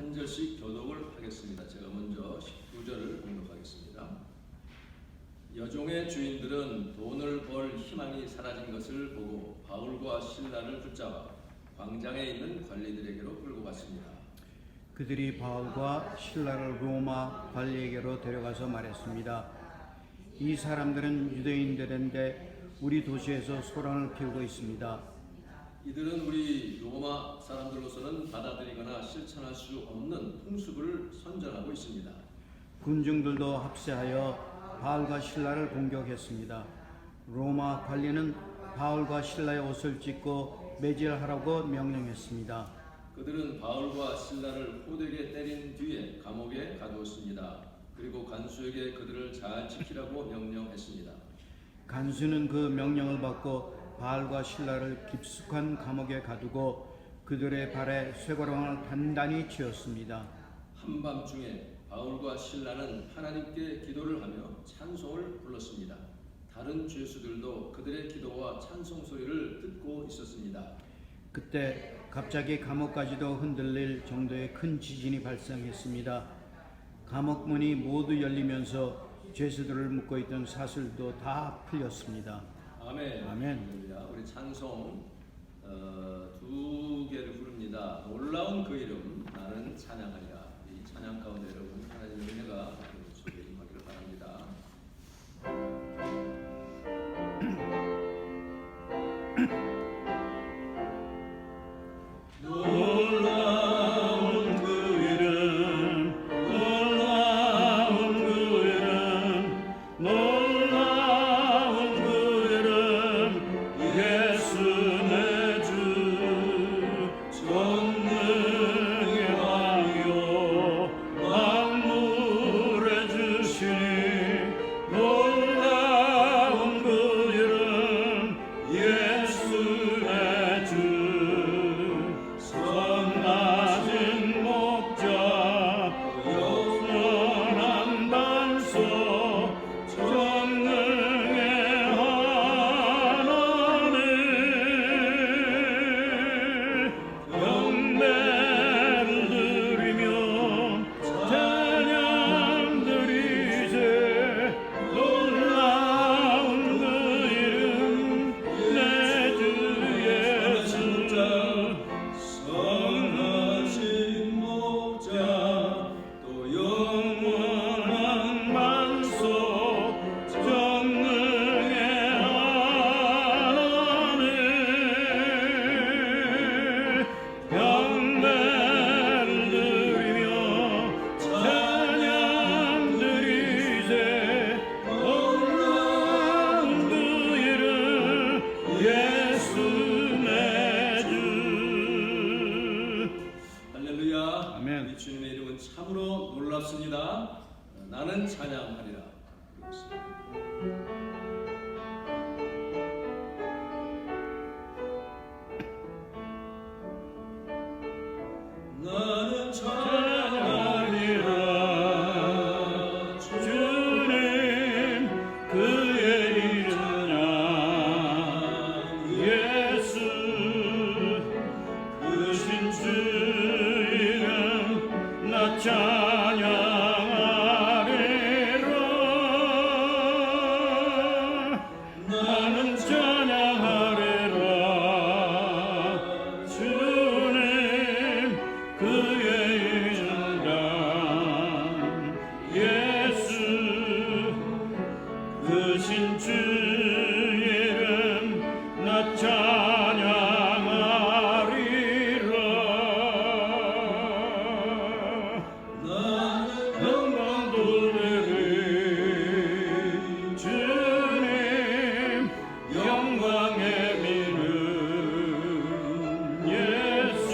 한 절씩 교독을 하겠습니다. 제가 먼저 19절을 공독하겠습니다. 여종의 주인들은 돈을 벌 희망이 사라진 것을 보고 바울과 실라를 붙잡아 광장에 있는 관리들에게로 끌고 갔습니다. 그들이 바울과 실라를 로마 관리에게로 데려가서 말했습니다. 이 사람들은 유대인들인데 우리 도시에서 소란을 피우고 있습니다. 이들은 우리 로마 사람들로서는 받아들이거나 실천할 수 없는 풍습을 선전하고 있습니다. 군중들도 합세하여 바울과 실라를 공격했습니다. 로마 관리는 바울과 실라의 옷을 찢고 매질하라고 명령했습니다. 그들은 바울과 실라를 호되게 때린 뒤에 감옥에 가두었습니다. 그리고 간수에게 그들을 잘 지키라고 명령했습니다. 간수는 그 명령을 받고 바울과 실라를 깊숙한 감옥에 가두고 그들의 발에 쇠고랑을 단단히 쥐었습니다. 한밤중에 바울과 실라는 하나님께 기도를 하며 찬송을 불렀습니다. 다른 죄수들도 그들의 기도와 찬송 소리를 듣고 있었습니다. 그때 갑자기 감옥까지도 흔들릴 정도의 큰 지진이 발생했습니다. 감옥 문이 모두 열리면서 죄수들을 묶고 있던 사슬도 다 풀렸습니다. 아멘. 아멘. 우리 찬송 두 개를 부릅니다. 놀라운 그 이름 나는 찬양하리라. 이 찬양 가운데 여러분 하나님의 은혜가 속에 임하기를 바랍니다. 놀라운 그 이름 놀라운 그 이름 놀라운 그 이름 예수 내 주 전능의 왕이요 만물의 주시니 놀라운 그 이름 예수 내 주 선하신 목자 영원한 반석 전능의 하나님 경배를 드리며 찬양 드리세 놀라운 그 이름 내 주 예수 선하신 목자 또 영원한 반석 전능의 하나님 경배를 드리며 찬양 드리세 놀라운 그 이름 예수 내 주. 할렐루야. 아멘. 우리 주님의 이름은 참으로 놀랍습니다. 나는 찬양하리라. 나는 찬양하리라 주님 그의 이름은 예수 크신 주 이름 나 찬양하리라 나는 찬양하리라 주님 그의 이름은 예수 크신 주 이름 나 찬양하리라 나는 영광 돌리리 주님 영광의 미는 예수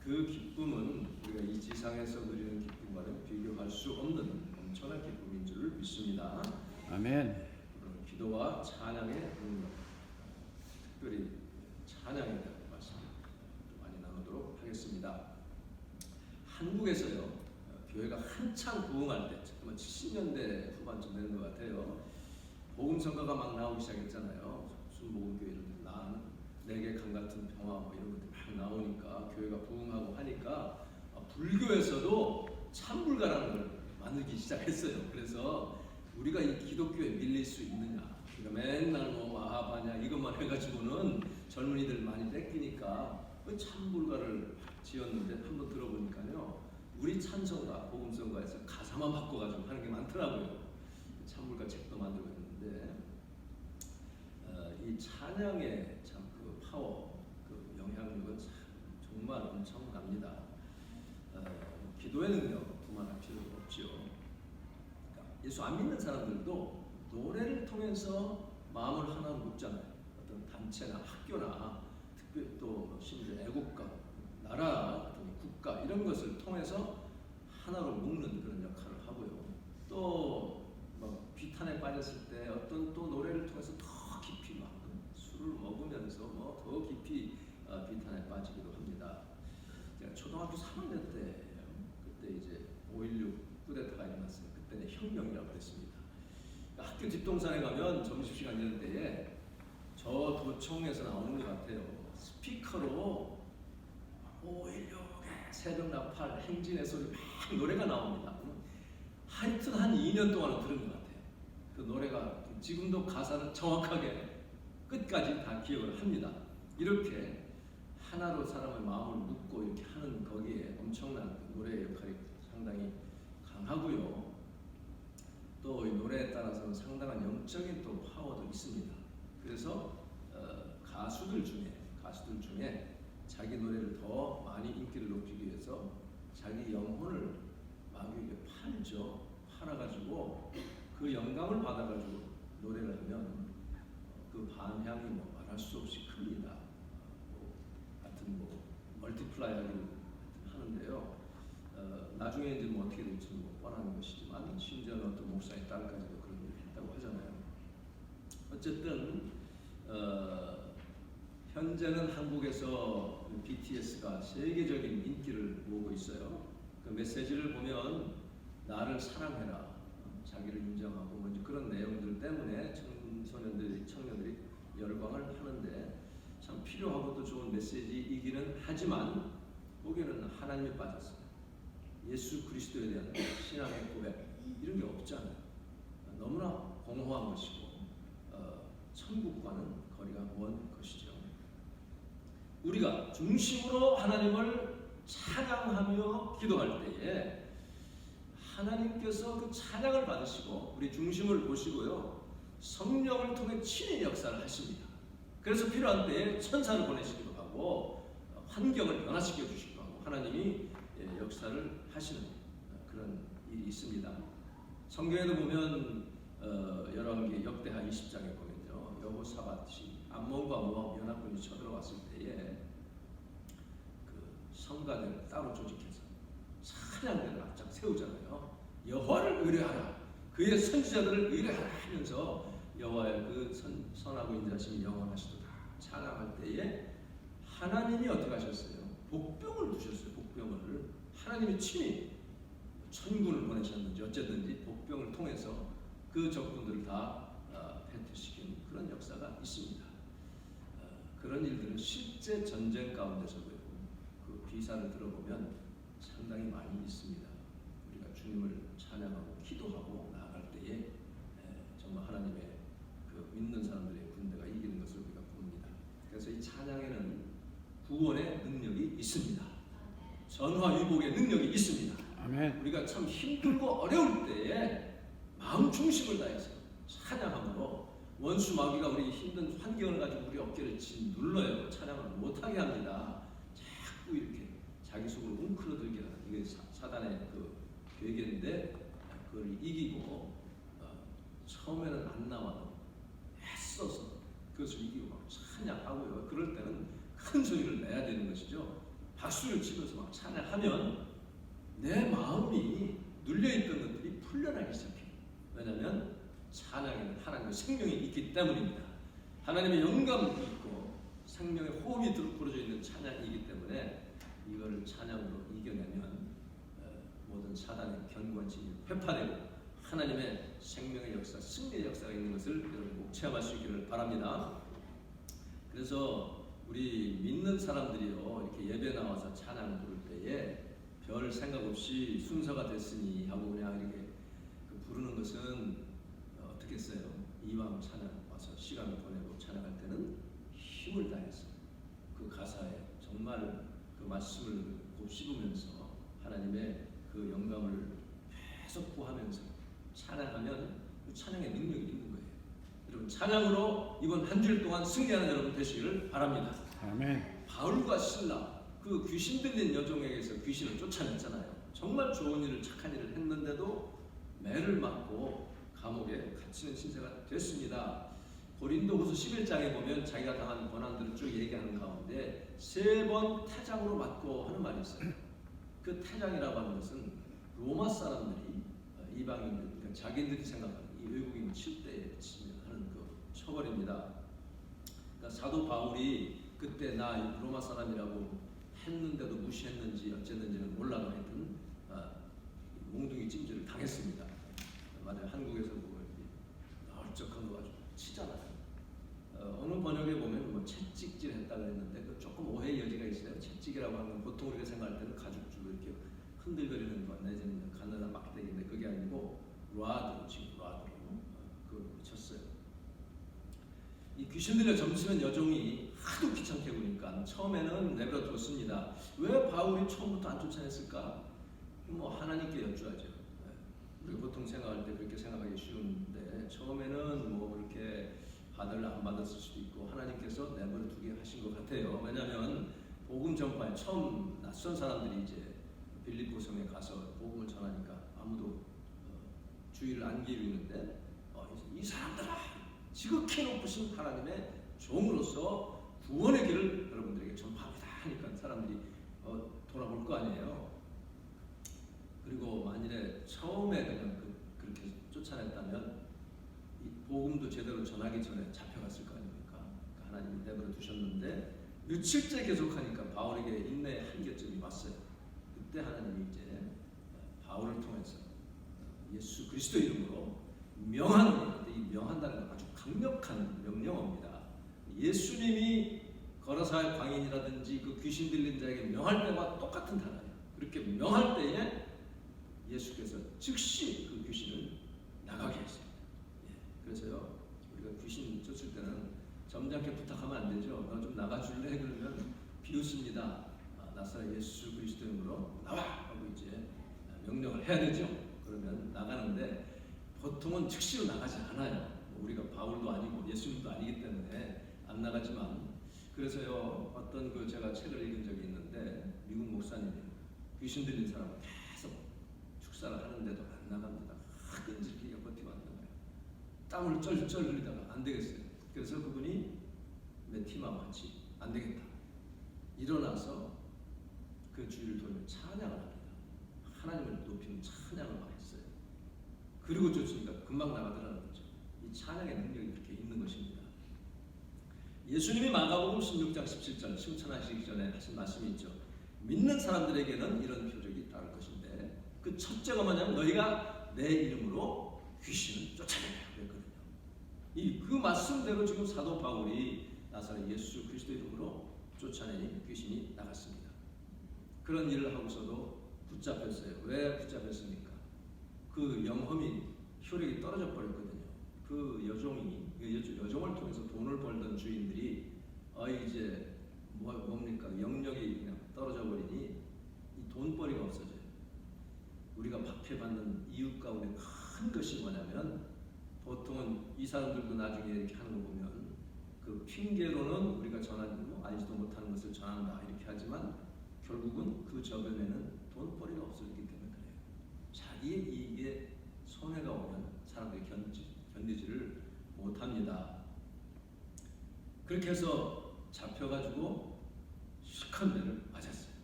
그 기쁨은 우리가 이 지상에서 누리는 기쁨과는 비교할 수 없는 엄청난 기쁨인 줄 믿습니다. 아멘. 기도와 찬양의 능력, 특별히 찬양에 대한 말씀 많이 나누도록 하겠습니다. 한국에서요, 교회가 한창 부흥할 때, 잠깐만 70년대 후반쯤 되는 것 같아요. 복음 선거가 막 나오기 시작했잖아요. 순복음교회를 내게 강 같은 평화 뭐 이런 것들 막 나오니까 교회가 부흥하고 하니까 불교에서도 찬불가라는 걸 만들기 시작했어요. 그래서 우리가 이 기독교에 밀릴 수 있느냐? 우리가 맨날 뭐 마하바냐 이것만 해가지고는 젊은이들 많이 뺏기니까 찬불가를 지었는데 한번 들어보니까요, 우리 찬송가 복음성가에서 가사만 바꿔가지고 하는 게 많더라고요. 찬불가 책도 만들고 있는데 이 찬양의 참 그 파워, 그 영향력은 참 정말 엄청납니다. 기도의 능력 그만할 필요가 없죠. 그러니까 예수 안 믿는 사람들도 노래를 통해서 마음을 하나 묶잖아요. 어떤 단체나 학교나 특별히 또 심지어 애국가, 나라, 국가 이런 것을 통해서 하나로 묶는 그런 역할을 하고요. 또 뭐 비탄에 빠졌을 때 어떤 또 노래를 통해서 더 깊이 막 술을 먹으면서 뭐 더 깊이 비탄에 빠지기도 합니다. 제가 초등학교 3학년 때 그때 이제 5.16 쿠데타가 일어났어요. 그때는 혁명이라고 그랬습니다. 그러니까 학교 뒷동산에 가면 점심시간 이럴 때에 저 도청에서 나오는 것 같아요. 스피커로 5.16의 새벽 나팔 행진의 소리 막 노래가 나옵니다. 하여튼 한 2년 동안 들은 것 같아요. 그 노래가 지금도 가사를 정확하게 끝까지 다 기억을 합니다. 이렇게 하나로 사람의 마음을 묶고 이렇게 하는 거기에 엄청난 그 노래의 역할이 상당히 강하고요. 또 이 노래에 따라서는 상당한 영적인 또 파워도 있습니다. 그래서 가수들 중에 자기 노래를 더 많이 인기를 높이기 위해서 자기 영혼을 마귀에게 팔아가지고 그 영감을 받아가지고 노래를 하면 그 반향이 뭐 말할 수 없이 큽니다. 같은 뭐 멀티플라이하기를 하는데요. 나중에 이제 뭐 어떻게 될지 뭐 뻔한 것이지만 심지어는 어떤 목사의 딸까지도 그런 일을 했다고 하잖아요. 어쨌든 현재는 한국에서 BTS가 세계적인 인기를 모으고 있어요. 그 메시지를 보면 나를 사랑해라, 자기를 인정하고 뭐 그런 내용들 때문에 청년들이 열광을 하는데 참 필요하고 또 좋은 메시지이기는 하지만 거기에는 하나님이 빠졌어요. 예수 그리스도에 대한 신앙의 고백 이런 게 없잖아요. 너무나 공허한 것이고 천국과는 거리가 먼 것이죠. 우리가 중심으로 하나님을 찬양하며 기도할 때에 하나님께서 그 찬양을 받으시고 우리 중심을 보시고요, 성령을 통해 친히 역사를 하십니다. 그래서 필요한 때에 천사를 보내시기도 하고 환경을 변화시켜 주시기도 하고 하나님이 역사를 하시는 그런 일이 있습니다. 성경에도 보면 열왕기 역대하 20장에 보면요, 여호사밧이 암몬과 모압 연합군이 쳐들어왔을 때에 그 성가대를 따로 조직해서 찬양대를 앞장 세우잖아요. 여호와를 의뢰하라, 그의 선지자들을 의뢰하라 하면서 여호와의 그 선하고 인자심이 영원하시도다 찬양할 때에 하나님이 어떻게 하셨어요? 복병을 두셨어요. 복병을 하나님이 친히 천군을 보내셨는지 어쨌든지 복병을 통해서 그 적군들을 다 패퇴시킨 그런 역사가 있습니다. 그런 일들은 실제 전쟁 가운데서도요, 그 기사를 들어보면 상당히 많이 있습니다. 우리가 주님을 찬양하고 기도하고 나아갈 때에 정말 하나님의 그 믿는 사람들의 군대가 이기는 것을 우리가 봅니다. 그래서 이 찬양에는 구원의 능력이 있습니다. 전화위복의 능력이 있습니다. 아멘. 우리가 참 힘들고 어려울 때에 마음 중심을 다해서 찬양함으로 원수 마귀가 우리 힘든 환경을 가지고 우리 어깨를 짓눌러요. 찬양을 못하게 합니다. 자꾸 이렇게 자기 속으로 웅크러들게 하는 이게 사단의 그 계획인데 그걸 이기고 처음에는 안 나와도 애써서 그것을 이기고 막 찬양하고요. 그럴 때는 큰 소리를 내야 되는 것이죠. 박수를 치면서 막 찬양하면 내 마음이 눌려있던 것들이 풀려나기 시작해요. 왜냐하면 찬양에는 하나님의 생명이 있기 때문입니다. 하나님의 영감이 있고 생명의 호흡이 불어져 있는 찬양이기 때문에 이거를 찬양으로 이겨내면 모든 사단의 견고한 진이 회파되고 하나님의 생명의 역사, 승리의 역사가 있는 것을 여러분 꼭 체험할 수 있기를 바랍니다. 그래서 우리 믿는 사람들이요 이렇게 예배 나와서 찬양 부를 때에 별 생각 없이 순서가 됐으니 하고 그냥 이렇게 부르는 것은 어떻겠어요? 이왕 찬양 와서 시간을 보내고 찬양할 때는 힘을 다해서 그 가사에 정말 그 말씀을 곱씹으면서 하나님의 그 영감을 계속 구하면서 찬양하면 그 찬양의 능력이 있는 거예요. 여러분 찬양으로 이번 한 주일 동안 승리하는 여러분 되시기를 바랍니다. 아멘. 바울과 신라 그 귀신 들린 여종에게서 귀신을 쫓아냈잖아요. 정말 좋은 일을 착한 일을 했는데도 매를 맞고 감옥에 갇히는 신세가 됐습니다. 고린도후서 11장에 보면 자기가 당한 고난들을 쭉 얘기하는 가운데 3번 태장으로 맞고 하는 말이 있어요. 그 태장이라고 하는 것은 로마 사람들이 이방인들, 그러니까 자기들이 생각하는 이 외국인 칠 때에 하는 그 처벌입니다. 그러니까 사도 바울이 그때 나 로마 사람이라고 했는데도 무시했는지 어쨌는지는 몰라도 하여튼 몽둥이 찜질을 당했습니다. 맞아요. 한국에서 보면 널쩍한 거 가지고 치잖아요. 어느 번역에 보면 뭐 채찍질 했다고 했는데 그 조금 오해의 여지가 있어요. 채찍이라고 하는 건 보통 우리가 생각할 때는 가죽줄로 이렇게 흔들거리는 거 내지는 가느다 막대기인데 그게 아니고 라드로 지금 라드로 그걸 쳤어요. 이 귀신 들려 점치는 여종이 하도 귀찮게 구니까 처음에는 내버려 뒀습니다. 왜 바울이 처음부터 안 쫓아냈을까? 뭐 하나님께 여쭈하죠. 우리가 보통 생각할 때 그렇게 생각하기 쉬운데 처음에는 뭐 그렇게 받을 안 받았을 수도 있고 하나님께서 내버려 두게 하신 것 같아요. 왜냐하면 복음 전파에 처음 낯선 사람들이 이제 빌립보 성에 가서 복음을 전하니까 아무도 주의를 안 기울이는데 이 사람들아 지극히 높으신 하나님의 종으로서 구원의 길을 여러분들에게 전파합니다 하니까 사람들이 돌아볼 거 아니에요. 그리고 만일에 처음에 그냥 그렇게 쫓아냈다면 이 복음도 제대로 전하기 전에 잡혀갔을 거 아닙니까? 그러니까 하나님이 내버려 두셨는데 며칠째 계속하니까 바울에게 인내의 한계점이 왔어요. 그때 하나님이 이제 바울을 통해서 예수 그리스도 이름으로 명하노니, 이 명한다는 건 아주 강력한 명령어입니다. 예수님이 거라사의 광인이라든지 그 귀신 들린 자에게 명할 때와 똑같은 단어예요. 그렇게 명할 때에 예수께서 즉시 그 귀신을 나가게 했어요. 그래서요 우리가 귀신 쫓을 때는 점잖게 부탁하면 안 되죠. 너 좀 나가줄래? 그러면 비웃습니다. 나사렛 예수 그리스도 이름으로 나와! 하고 이제 명령을 해야 되죠. 그러면 나가는데 보통은 즉시로 나가지 않아요. 우리가 바울도 아니고 예수님도 아니기 때문에 안 나가지만 그래서요 어떤 그 제가 책을 읽은 적이 있는데 미국 목사님이 귀신 들린 사람을 계속 축사를 하는데도 안 나갑니다. 끈질기게 버티고 안 나가요. 땀을 쩔쩔 흘리다가 안 되겠어요. 그래서 그분이 메티마와 같이 안 되겠다 일어나서 그 주위를 돌며 찬양을 합니다. 하나님을 높이는 찬양을 막 했어요. 그리고 쫓으니까 금방 나가더라는 거죠. 이 찬양의 능력이 그렇게 있는 것입니다. 예수님이 마가복음 16장 17절 승천하시기 전에 하신 말씀이 있죠. 믿는 사람들에게는 이런 표적이 따를 것인데 그 첫째가 뭐냐면 너희가 내 이름으로 귀신을 쫓아내라 그랬거든요. 그 말씀대로 지금 사도 바울이 나사렛 예수 그리스도 이름으로 쫓아내니 귀신이 나갔습니다. 그런 일을 하고서도 붙잡혔어요. 왜 붙잡혔습니까? 그 영험이 효력이 떨어져 버렸거든요. 그 여종을 통해서 돈을 벌던 주인들이 이제 뭡니까 영역이 그냥 떨어져 버리니 이 돈벌이가 없어져요. 우리가 박해받는 이유 가운데 큰 것이 뭐냐면 보통은 이 사람들도 나중에 이렇게 하는 거 보면 그 핑계로는 우리가 알지도 못하는 것을 전한다 이렇게 하지만 결국은 그 저변에는 돈벌이가 없어지기 때문에 그래요. 자기의 이익에 손해가 오면 사람들이 견디지를 못합니다. 그렇게 해서 잡혀가지고 실컷 매를 맞았어요.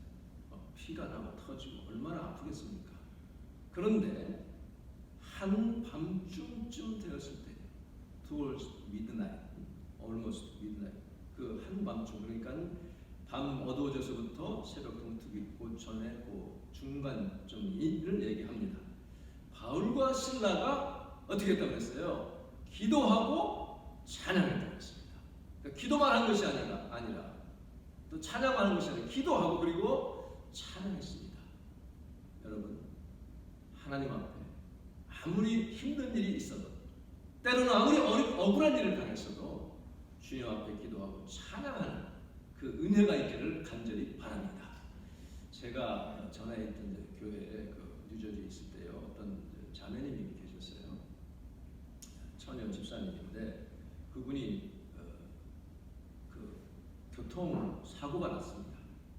터지고 얼마나 아프겠습니까? 그런데 한 밤중쯤 되었을 때, towards midnight, almost midnight, 그 한밤중, 그러니까 밤 어두워져서부터 새벽 동트기 그 전에 그 중간쯤을 얘기합니다. 바울과 실라가 어떻게 했다고 했어요? 기도하고 찬양했다고 했습니다. 그러니까 기도만 한 것이 아니라 또 찬양하는 것이 아니라 기도하고 그리고 찬양했습니다. 여러분, 하나님 앞에 아무리 힘든 일이 있어도, 때로는 아무리 억울한 일을 당했어도 주님 앞에 기도하고 찬양하는 그 은혜가 있기를 간절히 바랍니다. 제가 전에 있던 교회에 그 뉴저지에 있을 때요, 어떤 자매님이 계셨어요. 처녀 집사님인데 그분이 그 교통 사고가 났습니다.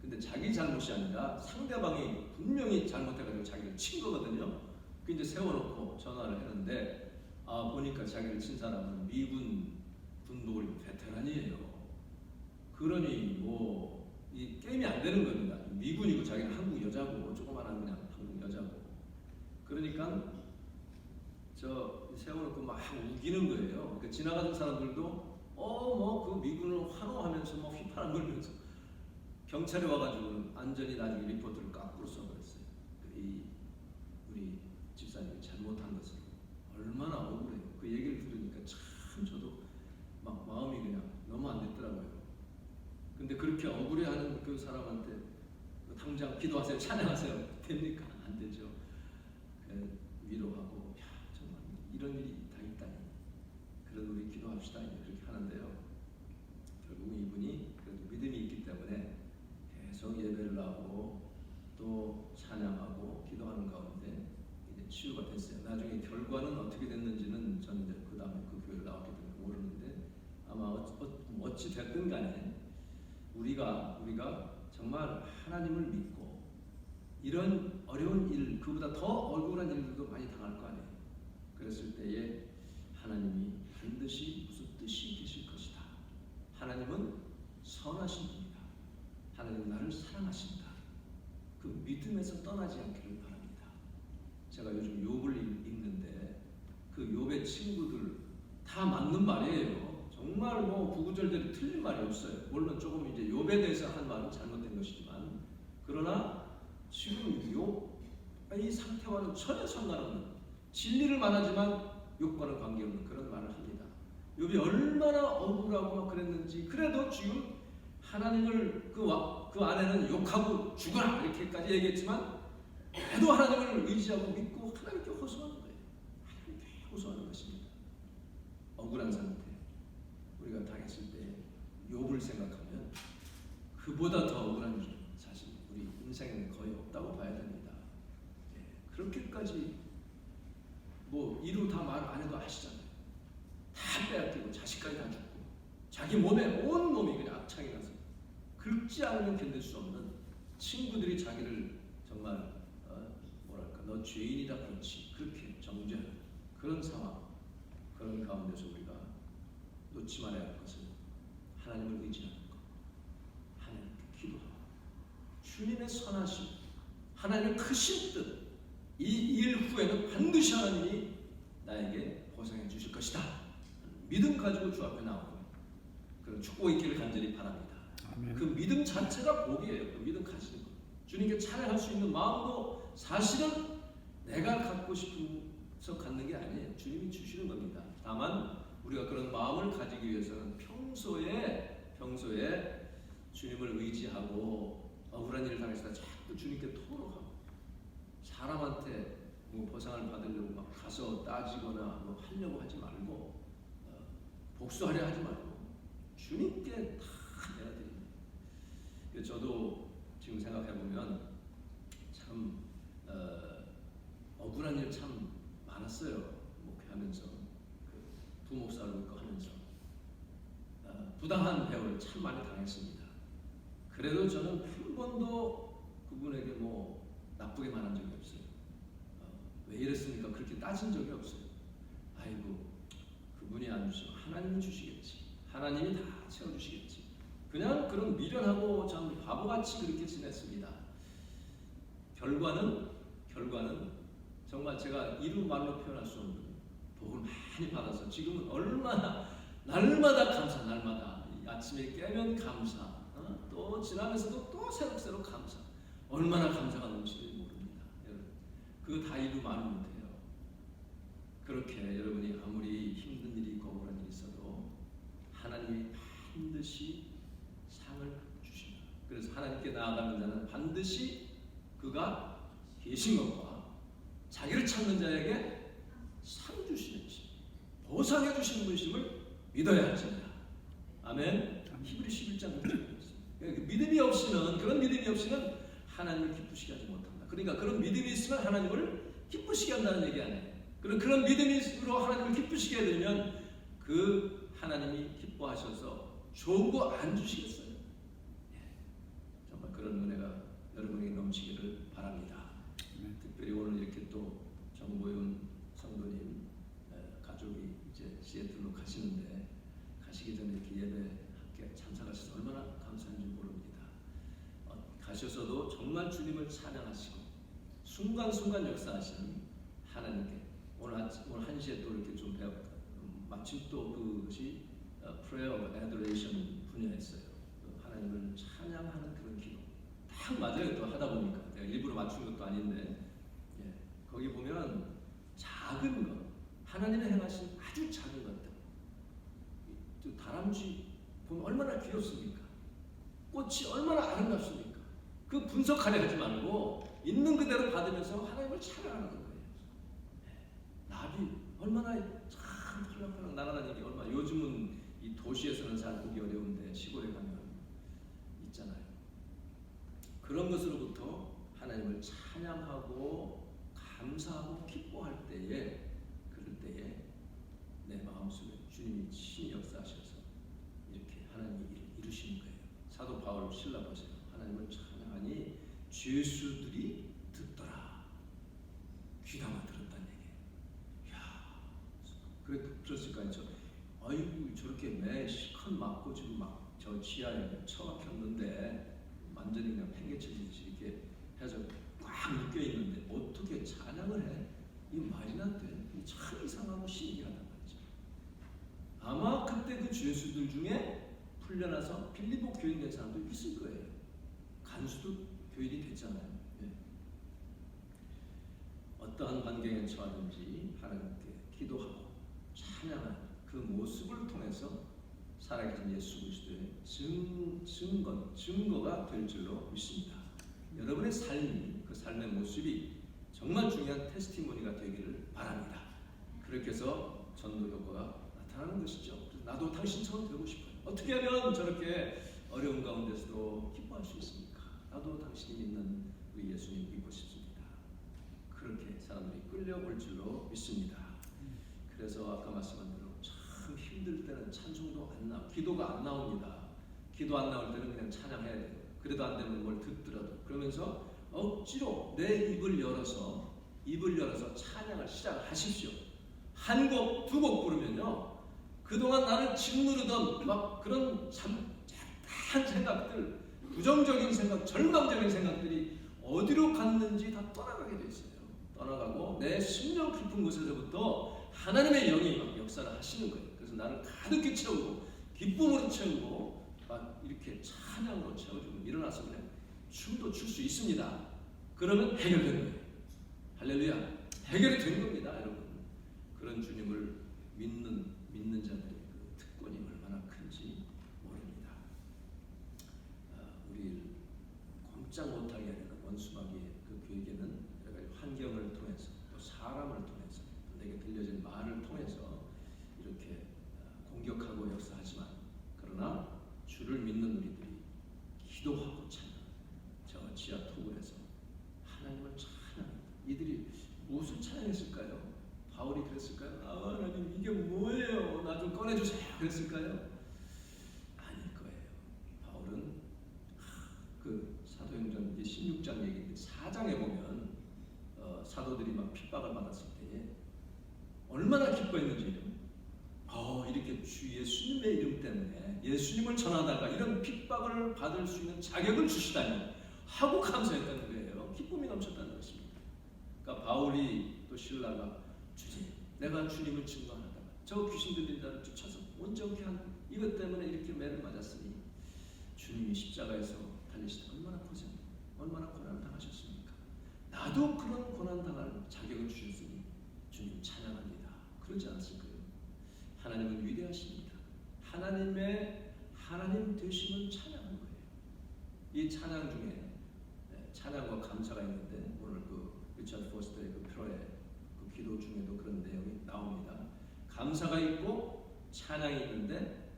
근데 자기 잘못이 아니라 상대방이 분명히 잘못해가지고 자기를 친 거거든요. 그 이제 세워놓고 전화를 했는데 보니까 자기를 친 사람은 미군 군복을 입은 베테랑이에요. 그러니 뭐 이 게임이 안 되는 겁니다. 미군이고 자기는 한국 여자고 조그만한 그냥 한국 여자고. 그러니까 저 세워놓고 막 우기는 거예요. 그러니까 지나가는 사람들도 뭐 그 미군을 환호하면서 뭐 휘파람 불면서 경찰이 와가지고 안전히 나중에 리포트를 거꾸로 써버렸어요. 우리 집사님이 잘못한 것을 얼마나 억울해요. 그 얘기를 들으니까 참 저도 막 마음이 그냥 너무 안 됐더라고요. 근데 그렇게 억울해하는 그 사람한테 당장 기도하세요, 찬양하세요 됩니까? 안 되죠. 위로하고 정말 이런 일이 다 있다니. 그래도 우리 기도합시다 이렇게 하는데요. 결국 이분이 그래도 믿음이 있기 때문에 계속 예배를 하고 또 찬양하고 기도하는 가운데 이제 치유가 됐어요. 나중에 결과는 어떻게 됐는지는 저는 이제 그 다음에 그 교회를 나왔기 때문에 모르는데 아마 어찌 됐든 간에 우리가 정말 하나님을 믿고 이런 어려운 일, 그보다 더 억울한 일들도 많이 당할 거 아니에요. 그랬을 때에 하나님이 반드시 무슨 뜻이 계실 것이다. 하나님은 선하신 분이다. 하나님은 나를 사랑하신다. 그 믿음에서 떠나지 않기를 바랍니다. 제가 요즘 욥을 읽는데 그 욥의 친구들 다 맞는 말이에요. 정말 뭐 구구절절이 틀린 말이 없어요. 물론 조금 이제 욥에 대해서 한 말은 잘못된 것이지만, 그러나 지금 욥의 상태와는 전혀 상관없는, 진리를 말하지만 욥과는 관계없는 그런 말을 합니다. 욥이 얼마나 억울하고 막 그랬는지, 그래도 지금 하나님을 그 안에는 욕하고 죽어라 이렇게까지 얘기했지만 그래도 하나님을 의지하고 믿고 하나님께 호소하는 거예요. 하나님께 호소하는 것입니다. 억울한 상태 우리가 당했을 때 욥을 생각하면 그보다 더 억울한 일 사실 우리 인생에는 거의 없다고 봐야 됩니다. 그렇게까지 뭐 이루 다 말 안 해도 아시잖아요. 다 빼앗기고 자식까지 다 죽고 자기 몸에 온 몸이 그냥 악창이 나서 긁지 않으면 견딜 수 없는, 친구들이 자기를 정말 너 죄인이다 그렇지 그렇게 정죄하는 그런 상황, 그런 가운데서 우리가 놓지 말아야 할 것은 하나님을 의지하는 것, 하나님께 기도하고 주님의 선하심, 하나님의 크신 뜻, 이 일 후에는 반드시 하나님이 나에게 보상해 주실 것이다. 믿음 가지고 주 앞에 나오는 그런 축복이 있기를 간절히 바랍니다. 아멘. 그 믿음 자체가 복이에요. 그 믿음 가지는 것. 주님께 찬양할 수 있는 마음도 사실은 내가 갖고 싶어서 갖는 게 아니에요. 주님이 주시는 겁니다. 다만 우리가 그런 마음을 가지기 위해서는 평소에 주님을 의지하고 억울한 일을 당했을 때 자꾸 주님께 토로하고 사람한테 뭐 보상을 받으려고 막 가서 따지거나 뭐 하려고 하지 말고 복수하려 하지 말고 주님께 다 내어드립니다. 저도 지금 생각해 보면 참 억울한 일 참 많았어요. 목회하면서 부목사로 있고 하면서 부당한 대우를 참 많이 당했습니다. 그래도 저는 한 번도 그분에게 뭐 나쁘게 말한 적이 없어요. 왜 이랬습니까? 그렇게 따진 적이 없어요. 아이고 그분이 안 주시면 하나님이 주시겠지. 하나님이 다 채워주시겠지. 그냥 그런 미련하고 참 바보같이 그렇게 지냈습니다. 결과는 정말 제가 이루 말로 표현할 수 없는 복을 많이 받아서 지금은 얼마나 날마다 감사, 날마다 아침에 깨면 감사, 또 지나면서도 또 새록새록 감사, 얼마나 감사가 넘치는지 모릅니다. 여러분, 그거 다 이루 말을 못해요. 그렇게 여러분이 아무리 힘든 일이 있고 억울한 일이 있어도 하나님이 반드시 상을 주신다. 그래서 하나님께 나아가는 자는 반드시 그가 계신 것과 자기를 찾는 자에게 상 주시는 신, 보상해 주시는 분이심을 믿어야 할지니라. 아멘. 히브리 11장 6절입니다. 믿음이 없이는, 그런 믿음이 없이는 하나님을 기쁘시게 하지 못한다. 그러니까 그런 믿음이 있으면 하나님을 기쁘시게 한다는 얘기 아니에요. 그런 믿음으로 하나님을 기쁘시게 해드리면 그 하나님이 기뻐하셔서 좋은 거 안 주시겠어요? 정말 그런 은혜가 여러분에게 넘치기를 바랍니다. 특별히 오늘 이렇게 또 정보윤 성도님 가족이 이제 시애틀로 가시는데 가시기 전에 이렇게 예배 함께 참석하셔서 얼마나 감사한지 모릅니다. 가셔서도 정말 주님을 찬양하시고 순간순간 역사하시는 하나님께 오늘 1시에 또 이렇게 좀 마침 또 그것이 Prayer of Adoration 분야였어요. 하나님을 찬양하는 그런 기도 딱 맞아요. 또 하다 보니까 내가 일부러 맞춘 것도 아닌데 거기 보면 작은 것, 하나님의 행하신 아주 작은 것들, 다람쥐 보면 얼마나 귀엽습니까? 꽃이 얼마나 아름답습니까? 그 분석하려 하지 말고 있는 그대로 받으면서 하나님을 찬양하는 거예요. 나비 얼마나 참 펄럭펄럭 날아다니기 얼마나, 요즘은 이 도시에서는 잘 보기 어려운데 시골에 가면 있잖아요. 그런 것으로부터 하나님을 찬양하고 감사하고 기뻐할 때에, 그럴 때에 내 마음속에 주님이 친히 역사하셔서 이렇게 하나님이 이루시는 거예요. 사도 바울 신라 보세요. 하나님을 찬양하니 죄수들이 듣더라. 귀담아 들었다는 얘기예요. 이야, 그랬을까요? 아이고 저렇게 매 시컷 맞고 지금 막 저 지하에 처박혔는데 완전히 그냥 팽개쳐지듯이 이렇게 해서 꽉 묶여 있는데 어떻게 찬양을 해? 이 말이나 돼? 참 이상하고 신기하단 말이죠. 아마 그때 그 죄수들 중에 풀려나서 빌립보 교인 된 사람도 있을 거예요. 간수도 교인이 됐잖아요. 어떠한 환경에 처하든지 하나님께 기도하고 찬양하는 그 모습을 통해서 살아계신 예수 그리스도의 증거가 될 줄로 믿습니다. 여러분의 삶이, 그 삶의 모습이 정말 중요한 테스티모니가 되기를 바랍니다. 그렇게 해서 전도 효과가 나타나는 것이죠. 나도 당신처럼 되고 싶어요. 어떻게 하면 저렇게 어려운 가운데서도 기뻐할 수 있습니까? 나도 당신이 믿는 우리 예수님 믿고 싶습니다. 그렇게 사람들이 끌려올 줄로 믿습니다. 그래서 아까 말씀한 대로 참 힘들 때는 찬송도 안 나오고 기도가 안 나옵니다. 기도 안 나올 때는 그냥 찬양해야 돼요. 그래도 안 되면 뭘 듣더라도 그러면서 억지로 내 입을 열어서 찬양을 시작하십시오. 한 곡, 두 곡 부르면요, 그동안 나를 짓누르던 막 그런 잡다한 생각들, 부정적인 생각, 절망적인 생각들이 어디로 갔는지 다 떠나가게 돼 있어요. 떠나가고 내 심령 깊은 곳에서부터 하나님의 영이 막 역사를 하시는 거예요. 그래서 나를 가득히 채우고 기쁨으로 채우고 막 이렇게 찬양으로 채워주고 일어나서 그냥 춤도 출 수 있습니다. 그러면 해결된 거예요. 할렐루야. 해결이 된 겁니다, 여러분. 그런 주님을 믿는 자들의 그 특권이 얼마나 큰지 모릅니다. 우리를 꼼짝 못하게 하는 원수마귀의 그 괴계는 여러 가지 환경을 통해서 또 사람을 통해서 또 내게 들려진 말을 통해서 이렇게 공격하고 역사하지만, 그러나 주를 믿는 우리들이 기도하고 찬양, 저 지하 토굴에서 하나님을 찬양합니다. 이들이 무엇을 찬양했을까요? 바울이 그랬을까요? 아, 하나님 이게 뭐예요? 나 좀 꺼내주세요. 그랬을까요? 아닐 거예요. 바울은 그 사도행전 16장 얘기인데 4장에 보면 사도들이 막 핍박을 받았을 때에 얼마나 기뻐했는지, 이렇게 주 예수님의 이름 때문에 예수님을 전하다가 이런 핍박을 받을 수 있는 자격을 주시다니 하고 감사했다는 거예요. 뭐예요? 기쁨이 넘쳤다는 것입니다. 그러니까 바울이 또 신라가 주님, 내가 주님을 증거하다가 저 귀신 들린 자를 쫓아서 온전케 한 이것 때문에 이렇게 매를 맞았으니 주님이 십자가에서 달리시다 얼마나 고생, 얼마나 고난을 당하셨습니까? 나도 그런 고난 당할 자격을 주셨으니 주님 찬양합니다. 그러지 않았을까요? 하나님은 위대하십니다. 하나님 되심을 찬양하는 거예요. 이 찬양 중에 찬양과 감사가 있는데 오늘 그 리처드 포스터의 그 표의 그 기도 중에도 그런 내용이 나옵니다. 감사가 있고 찬양이 있는데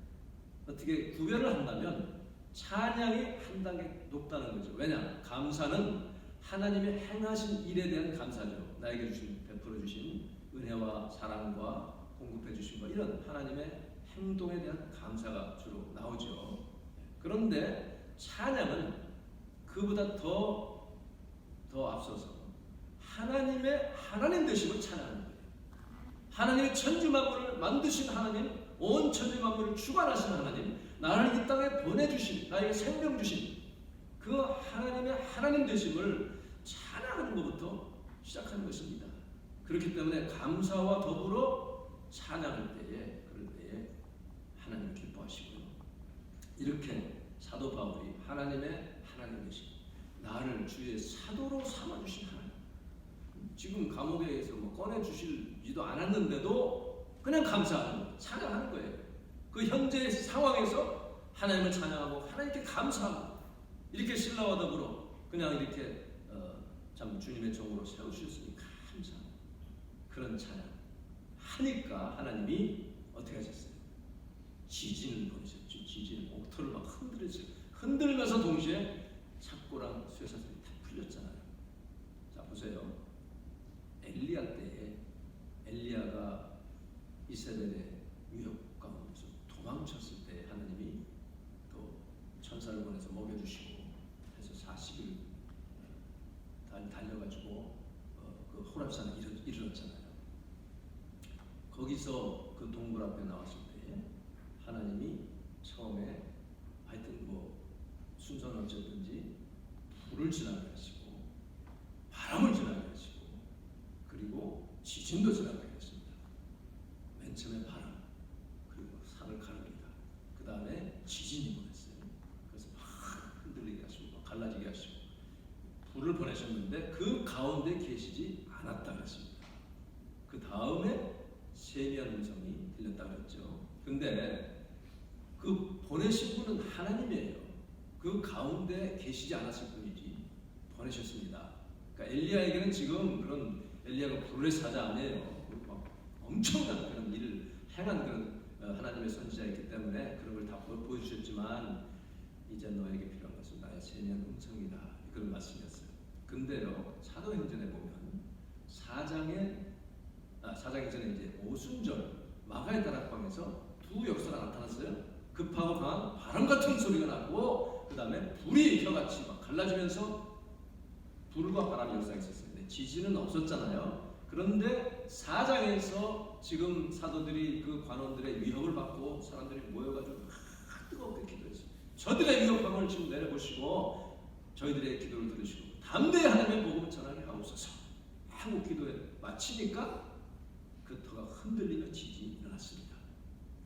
어떻게 구별을 한다면 찬양이 한 단계 높다는 거죠. 왜냐? 감사는 하나님의 행하신 일에 대한 감사죠. 나에게 베풀어 주신 은혜와 사랑과 공급해 주신 것 이런 하나님의 행동에 대한 감사가 주로 나오죠. 그런데 찬양은 그보다 더 앞서서 하나님 되심을 찬양하는 거예요. 하나님의 천지 만물을 만드신 하나님, 온 천지 만물을 주관하신 하나님, 나를 이 땅에 보내주신, 나에게 생명 주신 그 하나님 되심을 찬양하는 것부터 시작하는 것입니다. 그렇기 때문에 감사와 더불어 찬양할 때에 그럴 때에 하나님을 기뻐하시고요. 이렇게 사도 바울이 하나님 되심, 나를 주의 사도로 삼아주신 하나님, 지금 감옥에서 꺼내 주시지도 않았는데도 그냥 감사하는, 찬양하는 거예요. 그 현재 상황에서 하나님을 찬양하고 하나님께 감사하고 이렇게 신라와 더불어 그냥 이렇게 참 주님의 종으로 세우셨으니 감사하고 그런 찬양 하니까 하나님이 어떻게 하셨어요? 지진을 보내셨죠. 지진, 옥토를 막 흔들면서 동시에 착고랑 쇠사슬이 다 풀렸잖아요. 자 보세요. 엘리야 때에 엘리야가 이세벨의 위협 가운데서 도망쳤을 때 하나님이 또 천사를 보내서 먹여주시고 해서 40일 달려가지고 그 호랍산에 이르렀잖아요. 거기서 그 동굴 앞에 나왔을 때 하나님이 처음에 하여튼 순서는 어쨌든지 불을 지나게 하시고 바람을 지나게 하시고 그리고 지진도 지나게 했습니다. 맨 처음에 바람, 그리고 산을 가릅니다. 그 다음에 지진이 보냈어요. 그래서 막 흔들리게 하시고 막 갈라지게 하시고 불을 보내셨는데 그 가운데 계시지 않았다 그랬습니다. 그 다음에 세미한 음성이 들렸다 그랬죠. 근데 그 보내신 분은 하나님이에요. 그 가운데 계시지 않았을 뿐이지 보내셨습니다. 그러니까 엘리야에게는 지금 그런 엘리야가 불의 사자 아니에요. 엄청난 그런 일을 행한 그런 하나님의 선지자였기 때문에 그런 걸 다 보여주셨지만 이제 너에게 필요한 것은 나의 세미한 음성이다. 그런 말씀이었어요. 근데요, 사도행전에 보면 사장이 전에 이제 오순절 마가의 다락방에서 두 역사가 나타났어요. 급하고 강한 바람 같은 소리가 나고 그 다음에 불이 혀같이 막 갈라지면서 불과 바람이 역사가 있었어요. 근데 지진은 없었잖아요. 그런데 4장에서 지금 사도들이 그 관원들의 위협을 받고 사람들이 모여가지고 뜨겁게 기도했어요. 저들의 위협함을 지금 내려보시고 저희들의 기도를 들으시고 담대히 하나님의 복음을 전하게 하옵소서 하고 기도에 마치니까 그 터가 흔들리며 지진이 일어났습니다.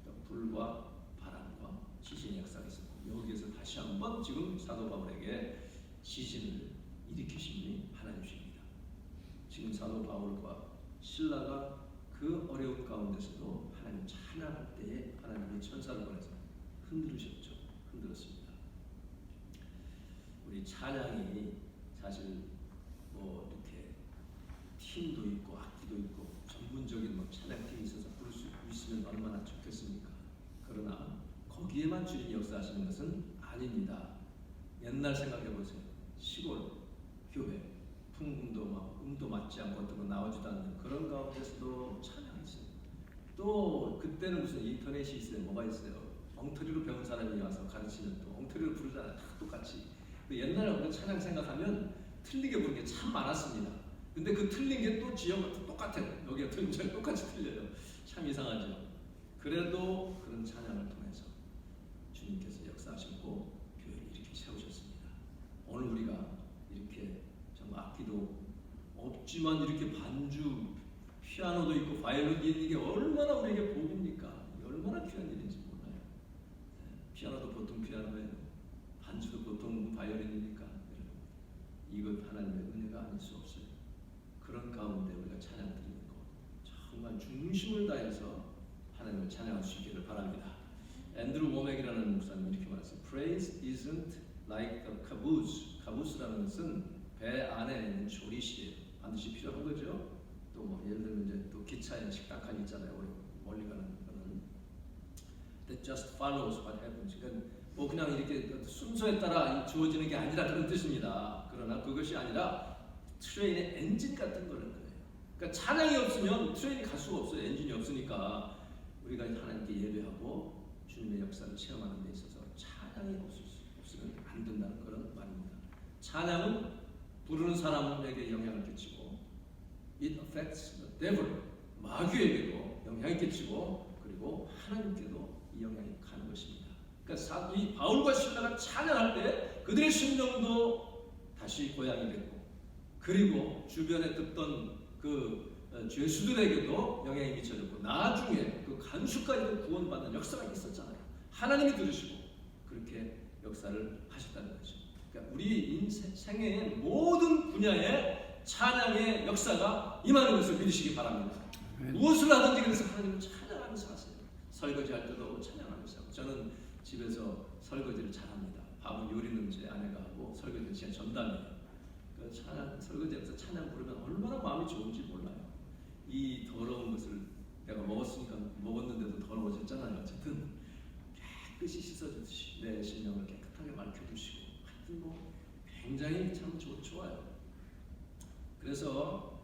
그러니까 불과 바람과 지진의 역사가 있었고 여기에서 다시 한번 지금 사도 바울에게 지진을 일으키신 분이 하나님이십니다. 지금 사도 바울과 신라가 그 어려운 가운데서도 하나님 찬양할 때에 하나님이 천사를 보내서 흔들었습니다. 우리 찬양이 사실 이렇게 팀도 있고 악기도 있고 전문적인 찬양팀이 있어서 부를 수 있으면 얼마나 좋겠습니까? 그러나 거기에만 주님이 역사하시는 것은 아닙니다. 옛날 생각해 보세요. 시골 교회 풍금도 음도 맞지 않고 어떤 거 나오지도 않는 그런 가운데서도 찬양이 있어요. 또 그때는 무슨 인터넷이 있어요. 뭐가 있어요. 엉터리로 배운 사람이 와서 가르치면 또 엉터리로 부르잖아요. 다 똑같이. 옛날에 우리가 찬양 생각하면 틀리게 부르는 게 참 많았습니다. 근데 그 틀린 게 또 지역마다 똑같아요. 여기가 틀린 점 똑같이 틀려요. 참 이상하죠. 그래도 그런 찬양을 통해서 주님께서 역사하셨고 교회를 이렇게 세우셨습니다. 오늘 우리가 이렇게 정말 악기도 없지만 이렇게 반주, 피아노도 있고 바이올린도 있는 이게 얼마나 우리에게 복입니까? 얼마나 귀한 일인지 몰라요. 피아노도 보통 피아노예요. 반주도 보통 바이올린이니까 이것 하나님의 은혜가 아닐 수 없어요. 그런 가운데 우리가 찬양 드리는 것 정말 중심을 다해서 하나님을 찬양할 수 있기를 바랍니다. 앤드루 워맥이라는 목사님이 이렇게 말했어요. Praise isn't like a caboose. caboos라는 것은 배 안에 있는 조리실이에요. 반드시 필요한 거죠. 또 뭐 예를 들면 이제 또 기차에 식탁칸 있잖아요. 멀리 가는 거는 that just follows what happens. 그러니까 뭐 그냥 이렇게 순서에 따라 주어지는 게 아니라 그런 뜻입니다. 그러나 그것이 아니라 트레인의 엔진 같은 거라는 거예요. 그러니까 찬양이 없으면 트레인이 갈 수가 없어요. 엔진이 없으니까 우리가 하나님께 예배하고 주님의 역사를 체험하는 데 있어서 찬양이 없으면 안 된다는 그런 말입니다. 찬양은 부르는 사람에게 영향을 끼치고 it affects the devil. 마귀에게도 영향을 끼치고 그리고 하나님께도 이 영향이 가는 것입니다. 그러니까 이 바울과 실라가 찬양할 때 그들의 심령도 다시 고향이 됐고 그리고 주변에 듣던 그 죄수들에게도 영향이 미쳐졌고 나중에 그 간수까지도 구원받는 역사가 있었잖아요. 하나님이 들으시고 그렇게 역사를 하셨다는 거죠. 그러니까 우리 인생의 모든 분야에 찬양의 역사가 임하는 것을 믿으시기 바랍니다. 무엇을 하든지 그래서 하나님을 찬양하면서 하세요. 설거지할 때도 찬양하면서 하고 저는 집에서 설거지를 잘합니다. 밥은 요리는 제 아내가 하고 설거지는 제가 전담이에요. 그 찬양, 설거지하면서 찬양 부르면 얼마나 마음이 좋은지 몰라요. 이 더러운 것을 내가 먹었는데도 더러워졌잖아요. 어쨌든 깨끗이 씻어주듯이 내 심령을 깨끗하게 맑혀두시고 하여튼 뭐 굉장히 참 좋아요. 그래서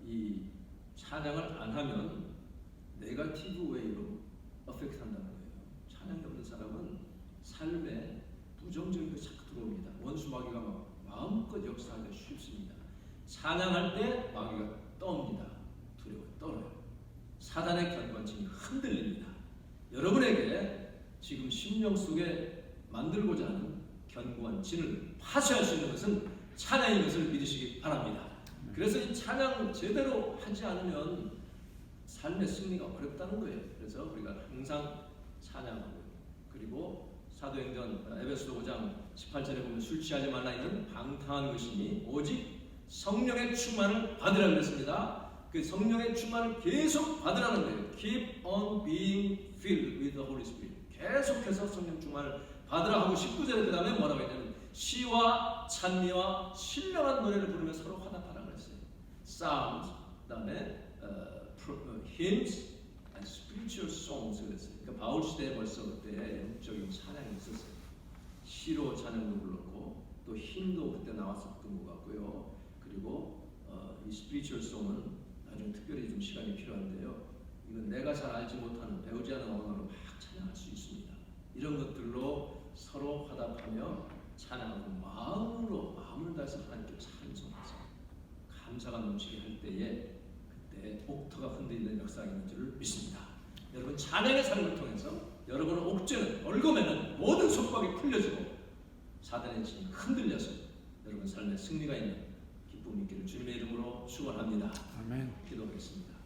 이 찬양을 안 하면 네거티브 웨이로 어펙트 한다는 거예요. 찬양이 없는 사람은 삶에 부정적인 것이 자꾸 들어옵니다. 원수 마귀가 막 마음껏 역사하기가 쉽습니다. 찬양할 때 마귀가 떠옵니다. 두려워 떨어요. 사단의 견고한층이 흔들립니다. 여러분에게 지금 심령 속에 만들고자 하는 견고한 진을 파쇄할 수 있는 것은 찬양인 것을 믿으시기 바랍니다. 그래서 이 찬양 제대로 하지 않으면 삶의 승리가 어렵다는 거예요. 그래서 우리가 항상 찬양하고 그리고 사도행전 에베소서 5장 18절에 보면 술 취하지 말라 이는 방탕한 것이니 오직 성령의 충만을 받으라 그랬습니다. 그 성령의 충만을 계속 받으라는 거예요. Keep on being filled with the Holy Spirit. 계속해서 성령 충만을 받으라 하고 19절에 그 다음에 뭐라고 했냐면 시와 찬미와 신령한 노래를 부르며 서로 화답하라 그랬어요. Psalms, 그 다음에 hymns and spiritual songs 그랬어요. 그러니까 바울 시대에 벌써 그때 영적인 찬양이 있었어요. 시로 찬양도 불렀고 또 힘도 그때 나왔었던 것 같고요. 그리고 이 spiritual song은 나중에 특별히 좀 시간이 필요한데요. 이건 내가 잘 알지 못하는 배우지 않은 언어로 막 찬양할 수 있습니다. 이런 것들로 서로 화답하며 찬양하고 마음을 다해서 하나님께 찬송해서 감사가 넘치게 할 때에 그때 옥토가 흔들리는 역사가 있는 줄을 믿습니다. 여러분 찬양의 삶을 통해서 여러분의 옥죄는 얼금에는 모든 속박이 풀려지고 사단의 진이 흔들려서 여러분 삶에 승리가 있는 기쁨이 있기를 주님의 이름으로 축원합니다. 아멘. 기도하겠습니다.